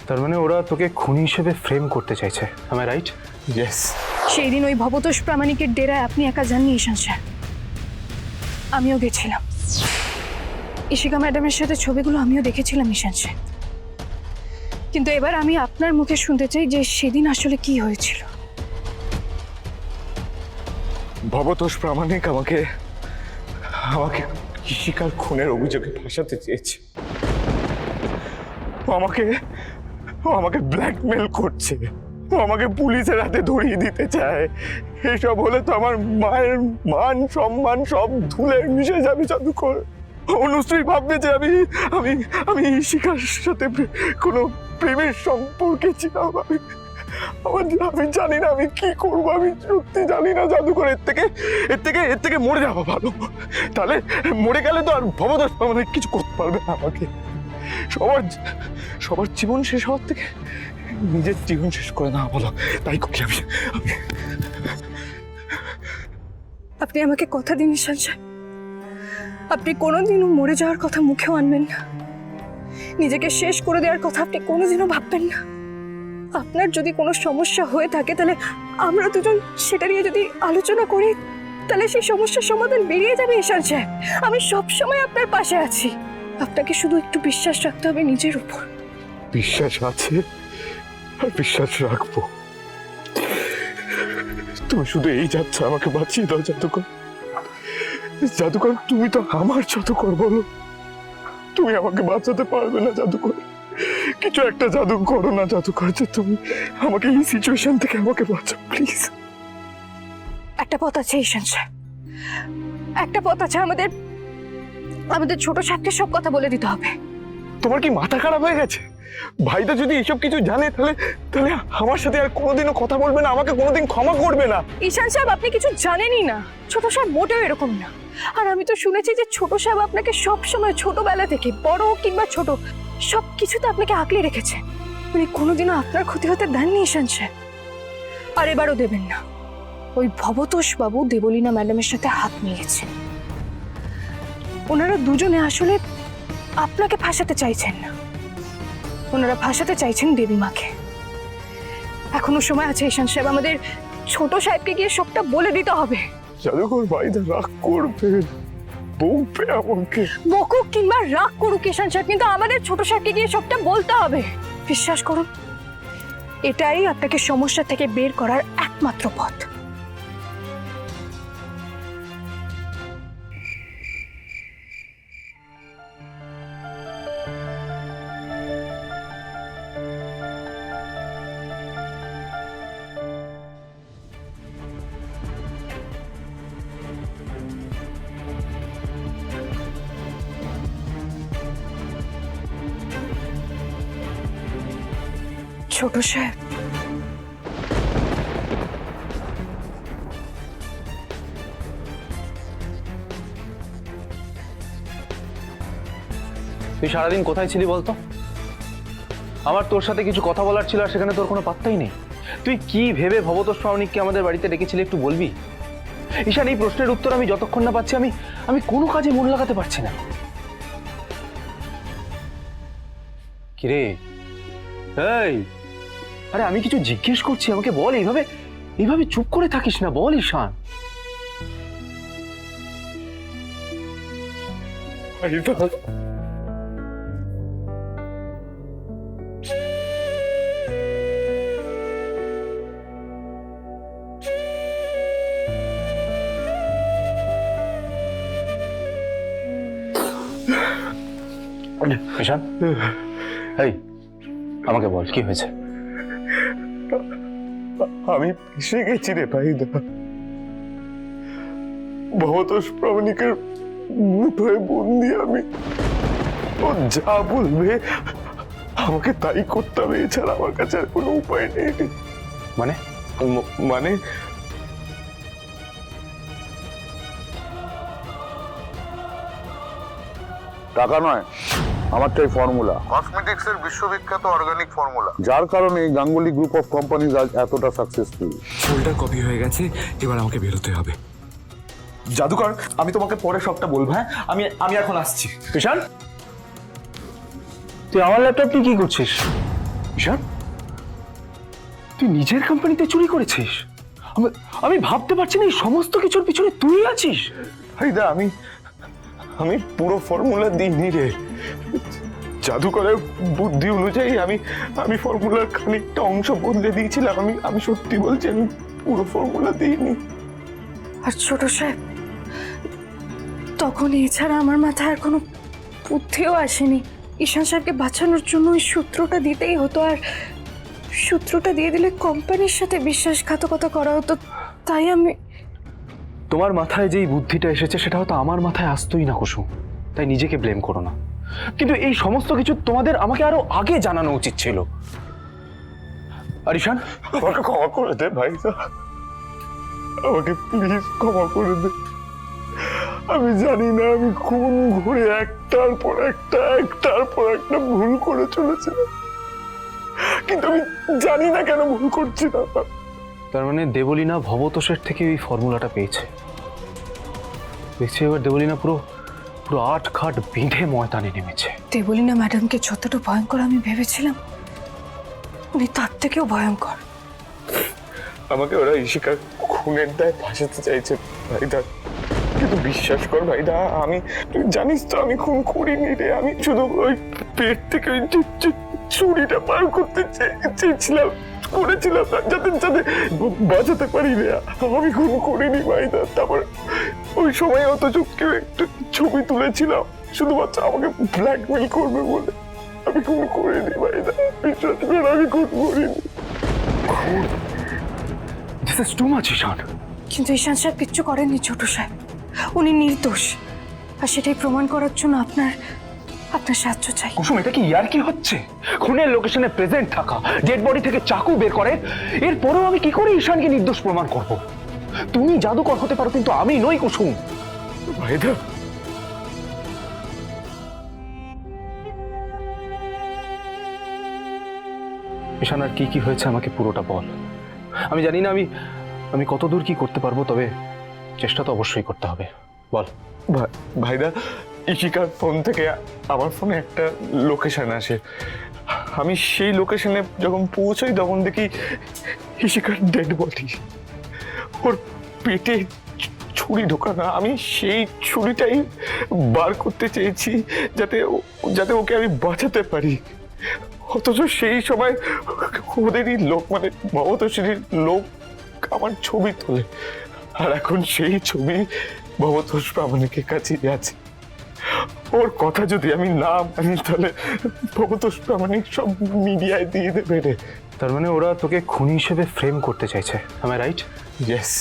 তার মানে ওরা তোকে খুনি হিসেবে ফ্রেম করতে চাইছে, am I right? ইয়েস। সেই দিন ওই ভবতোষ প্রামাণিকের ডেরায় আপনি একা যাননি ঈশান স্যার, আমিও গেছিলাম। ইশিকা ম্যাডামের সাথে ছবিগুলো আমিও দেখেছিলাম ঈশান স্যার। কিন্তু এবার আমি আপনার মুখে শুনতে চাই যে সেদিন আসলে কি হয়েছিল। ভবতোষ প্রামাণিক আমাকে ইশিকার খুনের অভিযোগে ফাঁসাতে চেয়েছে। ও আমাকে ব্ল্যাকমেল করছে, ও আমাকে পুলিশের হাতে ধরিয়ে দিতে চায়। এসব হলে তো আমার মায়ের মান সম্মান সব ধুলে মিশে যাবে জাদুকর। অনুশ্রী ভাববে যে আমি ইশিকার সাথে কোনো প্রেমের সম্পর্কে ছিলাম। আমি জানি না আমি কি করবো, আমি সত্যি জানি না জাদুকর। এর থেকে মরে যাওয়া ভালো। তাহলে মরে গেলে তো আর ভবতোষ মানে কিছু করতে পারবে না আমাকে। সবার জীবন শেষ হওয়ার থেকে নিজের জীবন শেষ করে না ভালো, তাই করি আমি। আপনি আমাকে কথা দিন ঈশান স্যার, আপনি কোনোদিনও মরে যাওয়ার কথা মুখেও আনবেন না, নিজেকে শেষ করে দেওয়ার কথা আপনি কোনোদিনও ভাববেন না। আপনার যদি কোনো সমস্যা হয়ে থাকে তাহলে আমরা দুজন সেটা নিয়ে যদি আলোচনা করি তাহলে সেই সমস্যার সমাধান বেরিয়ে যাবে ঈশান স্যার। আমি সবসময় আপনার পাশে আছি, আপনাকে শুধু একটু বিশ্বাস রাখতে হবে নিজের উপর। বিশ্বাস আছে আর বিশ্বাস রাখবো। তুমি শুধু এই যাচ্ছে আমাকে বাঁচিয়ে দাও জাদুকর। জাদুকর তুমি তো আমার জাদুকর, বলো তুমি আমাকে বাঁচাতে পারবে না জাদুকর? কিছু একটা জাদু করো না জাদুকর, যে তুমি আমাকে এই সিচুয়েশন থেকে আমাকে বাঁচাও প্লিজ। একটা পথ আছে ঈশান স্যার, একটা পথ আছে। আমাদের ছোট সাহেবকে সব কথা বলে দিতে হবে। তোমার কি মাথা খারাপ হয়ে গেছে? ভাইটা যদি এসব কিছু জানে তাহলে আমার সাথে আর কোনোদিনও কথা বলবে না, আমাকে কোনোদিন ক্ষমা করবে না। ঈশান সাহেব আপনি কিছু জানেনই না, ছোট সাহেব মোটেও এরকম না। আর আমি তো শুনেছি যে ছোট সাহেব আপনাকে সবসময় ছোটবেলা থেকে বড় কিংবা ছোট সব কিছুতে আপনাকে আঁকলে রেখেছে। উনি কোনোদিনও আপনার ক্ষতি হতে দেননি ঈশান সাহেব, আর এবারও দেবেন না। ওই ভবতোষ বাবু দেবলীনা ম্যাডামের সাথে হাত মিলিয়েছেন। ওনারা দুজনে আসলে আপনাকে ফাঁসাতে চাইছেন না, ওনারা ফাঁসাতে চাইছেন দেবীমাকে। এখনো সময় আছে ঈশান সাহেব, আমাদের ছোট সাহেবকে গিয়ে সবটা বলে দিতে হবে। জাদুকর ভাইটা রাগ করবে, বকবে আমাকে। বকুক কিংবা রাগ করুক ঈশান সাহেব, কিন্তু আমাদের ছোট সাহেবকে গিয়ে সবটা বলতে হবে। বিশ্বাস করুন, এটাই আপনাকে সমস্যা থেকে বের করার একমাত্র পথ। ছোট সাহেব, তুই সারাদিন কোথায় ছিলি বলতো? আমার তোর সাথে কিছু কথা বলার ছিল আর সেখানে তোর কোনো পাত্তাই নেই। তুই কি ভেবে ভবতোষ প্রামাণিককে আমাদের বাড়িতে ডেকেছিলি একটু বলবি? ঈশান, এই প্রশ্নের উত্তর আমি যতক্ষণ না পাচ্ছি আমি কোনো কাজে মন লাগাতে পারছি না। কিরে এই, আরে আমি কিছু জিজ্ঞেস করছি, আমাকে বল। এইভাবে চুপ করে থাকিস না, বল ঈশান। ঈশান, এই আমাকে বল কি হয়েছে? আমি ফেসে গেছি রে ভাইদা। ভবতোষ প্রামাণিকের মুঠোয় বন্দি আমি। ও যা বলবে আমাকে তাই করতে হবে, এছাড়া আমার কাছে আর কোনো উপায় নেই। মানে মানে টাকা নয়, আমারটাই ফর্মুলা, কসমেটিক্সের বিশ্ববিখ্যাত অর্গানিক ফর্মুলা, যার কারণে গাঙ্গুলি গ্রুপ অফ কোম্পানিজ আজ এতটা সাকসেসফুল। ফোল্ডার কপি হয়ে গেছে, এবার আমাকে বেরোতে হবে। জাদুকর, আমি তোমাকে পরে সবটা বলবো। হ্যাঁ, আমি এখন আসছি। ঈশান, তুই আমার ল্যাপটপ নিয়ে কি করছিস? ঈশান, তুই নিজের কোম্পানিতে চুরি করেছিস? আমি ভাবতে পারছি না এই সমস্ত কিছুর পিছনে তুই আছিস। ভাইদা আমি আমি পুরো ফর্মুলা দিইনি রে। জাদুকরের বুদ্ধি অনুযায়ী আমি ফর্মুলার খানিকটা অংশ বদলে দিয়েছিলাম। আমি সত্যি বলছি, আমি পুরো ফর্মুলা দিইনি। আর ছোট সাহেব, তখন এছাড়া আমার মাথায় আর কোনো বুদ্ধিও আসেনি। ঈশান সাহেবকে বাঁচানোর জন্য ওই সূত্রটা দিতেই হতো, আর সূত্রটা দিয়ে দিলে কোম্পানির সাথে বিশ্বাসঘাতকতা করা হতো। তাই আমি তোমার মাথায় যেই বুদ্ধিটা এসেছে সেটা হয়তো আমার মাথায় আসতোই না কুসুম, তাই নিজেকে ব্লেম করো না। কিন্তু এই সমস্ত কিছু তোমাদের আমাকে আরো আগে জানানো উচিত ছিল। আর ঈশান, আমাকে ক্ষমা করে দে ভাইদা, আমাকে প্লিজ ক্ষমা করে দে। আমি জানি না আমি কোন ঘুরে একটার পর একটা ভুল করে চলেছিলাম, কিন্তু আমি জানি না কেন ভুল করছি না। তার মানে দেবলীনা ভবতোষের থেকে এই ফর্মুলাটা পেয়েছে। দেখছি এবার দেবলীনা পুরো পুরো আট খাট বেঁধে ময়দানে নেমেছে। দেবলীনা ম্যাডামকে যতটা ভয়ঙ্কর আমি ভেবেছিলাম, উনি তার থেকেও ভয়ঙ্কর। আমাকে ওরা ইশিকার খুনের দায় ফাঁসাতে চাইছে ভাইদা, কিন্তু বিশ্বাস কর ভাইদা, তুই জানিস তো আমি খুন করিনি রে। আমি শুধু ওই পেট থেকে ওই ছুরিটা পার করতে চেয়েছিলাম, করেছিলাম যাতে বাঁচাতে পারি রে। আমি খুন করিনি ভাইদা। তারপর ওই সময় অথচ কেউ একটা ছবি তুলেছিলাম শুধুমাত্র আমাকে ব্ল্যাকমেল করবে বলে। আমি খুন করিনি ভাইদা, বিশ্বাস কর আমি খুন করিনি। দিস ইজ টু মাচ ঈশান। কিন্তু ঈশান সাহেব কিচ্ছু করেননি ছোট সাহেব, উনি নির্দোষ। আর সেটাই প্রমাণ করার জন্য আপনার সাহায্য চাই। কুসুম, এটা কি ইয়ার কি হচ্ছে? খুনের লোকেশনে প্রেজেন্ট থাকা, ডেড বডি থেকে চাকু বের করে, এরপরেও আমি কি করে ঈশানকে নির্দোষ প্রমাণ করব? তুমি জাদুকর হতে পারো কিন্তু আমি নই কুসুম। ভাইদা ঈশান, আর কি কি হয়েছে আমাকে পুরোটা বল। আমি জানি না আমি কতদূর কি করতে পারবো, তবে চেষ্টা তো অবশ্যই করতে হবে। বল। ভাইদা, ইশিকার ফোন থেকে আমার ফোনে একটা লোকেশন আসে। আমি সেই লোকেশনে যখন পৌঁছাই তখন দেখি ইশিকার ডেড বডি, ওর পেটে ছুরি ঢোকানো। আমি সেই ছুরিটাই বার করতে চেয়েছি যাতে ওকে আমি বাঁচাতে পারি। অথচ সেই সময় ওদেরই লোক, মানে ভবতোষীর লোক আমার ছবি তোলে, আর এখন সেই ছবি ভবতোষ প্রামাণিকের কাছেই আছে। ওর কথা যদি আমি না মানি তাহলে ভবতোষ প্রামাণিক সব মিডিয়ায় দিয়ে দেবে রে। তার মানে ওরা তোকে খুনি হিসেবে ফ্রেম করতে চাইছে, am I right? ইয়েস।